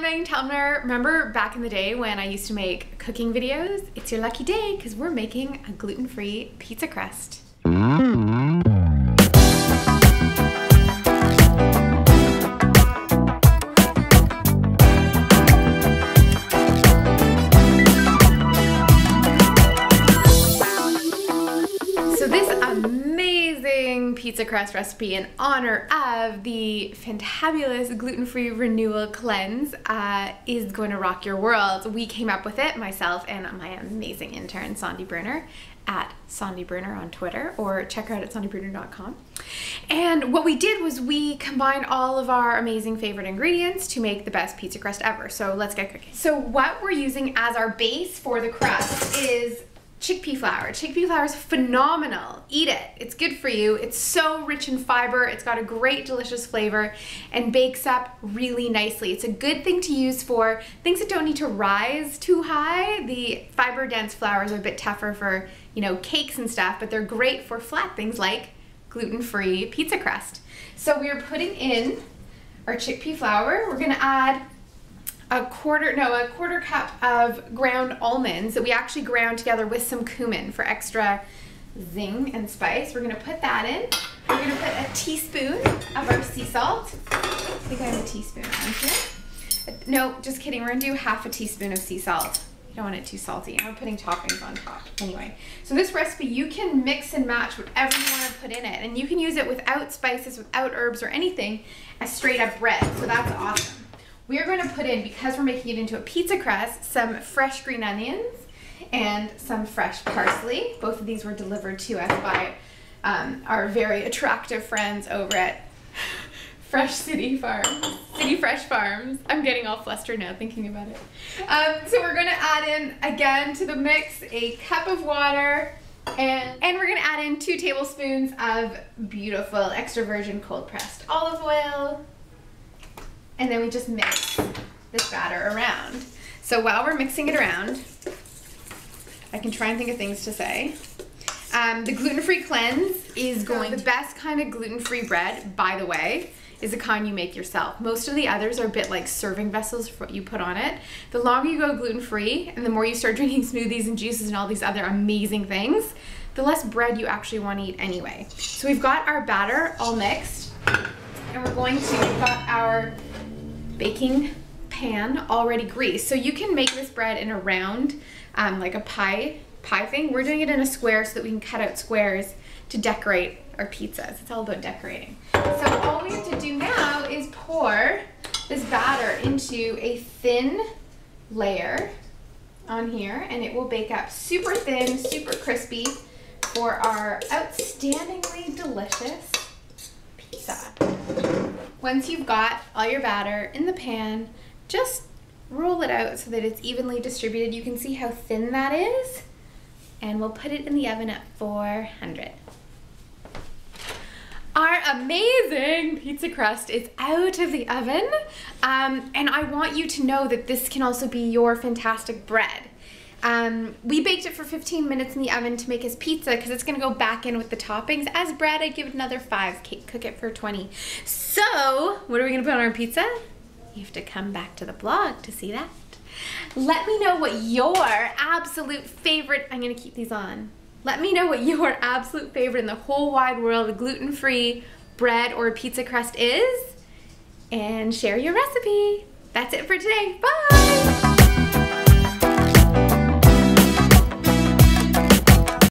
Meghan Telpner. Remember back in the day when I used to make cooking videos? It's your lucky day because we're making a gluten-free pizza crust. Pizza crust recipe in honor of the fantabulous gluten-free renewal cleanse is going to rock your world. We came up with it, myself and my amazing intern Sandy Bruner at Sandy Bruner on Twitter, or check her out at sandybruner.com. And what we did was we combined all of our amazing favorite ingredients to make the best pizza crust ever. So let's get cooking. So what we're using as our base for the crust is chickpea flour. Chickpea flour is phenomenal. Eat it. It's good for you. It's so rich in fiber. It's got a great, delicious flavor and bakes up really nicely. It's a good thing to use for things that don't need to rise too high. The fiber-dense flours are a bit tougher for, you know, cakes and stuff, but they're great for flat things like gluten-free pizza crust. So we're putting in our chickpea flour. We're gonna add a quarter cup of ground almonds that we actually ground together with some cumin for extra zing and spice. We're gonna put that in. We're gonna put a teaspoon of our sea salt. I think I have a teaspoon on here. No, just kidding. We're gonna do half a teaspoon of sea salt. You don't want it too salty. I'm putting toppings on top. Anyway, so this recipe, you can mix and match whatever you wanna put in it. And you can use it without spices, without herbs or anything, as straight up bread. So that's awesome. We're going to put in, because we're making it into a pizza crust, some fresh green onions and some fresh parsley. Both of these were delivered to us by our very attractive friends over at City Fresh Farms. I'm getting all flustered now thinking about it. So we're going to add in, again, to the mix, a cup of water, and we're going to add in 2 tablespoons of beautiful extra virgin cold pressed olive oil. And then we just mix this batter around. So while we're mixing it around, I can try and think of things to say. The gluten-free cleanse is the best kind of gluten-free bread, by the way, is the kind you make yourself. Most of the others are a bit like serving vessels for what you put on it. The longer you go gluten-free and the more you start drinking smoothies and juices and all these other amazing things, the less bread you actually want to eat anyway. So we've got our batter all mixed, and we've got our baking pan already greased. So you can make this bread in a round, like a pie thing. We're doing it in a square so that we can cut out squares to decorate our pizzas. It's all about decorating. So all we have to do now is pour this batter into a thin layer on here, and it will bake up super thin, super crispy for our outstandingly delicious pizza. Once you've got all your batter in the pan, just roll it out so that it's evenly distributed. You can see how thin that is, and we'll put it in the oven at 400. Our amazing pizza crust is out of the oven, and I want you to know that this can also be your fantastic bread. We baked it for 15 minutes in the oven to make as pizza because it's gonna go back in with the toppings. As bread, I'd give it another 5, cook it for 20. So, what are we gonna put on our pizza? You have to come back to the blog to see that. Let me know what your absolute favorite, I'm gonna keep these on. Let me know what your absolute favorite in the whole wide world of gluten-free bread or pizza crust is, and share your recipe. That's it for today, bye!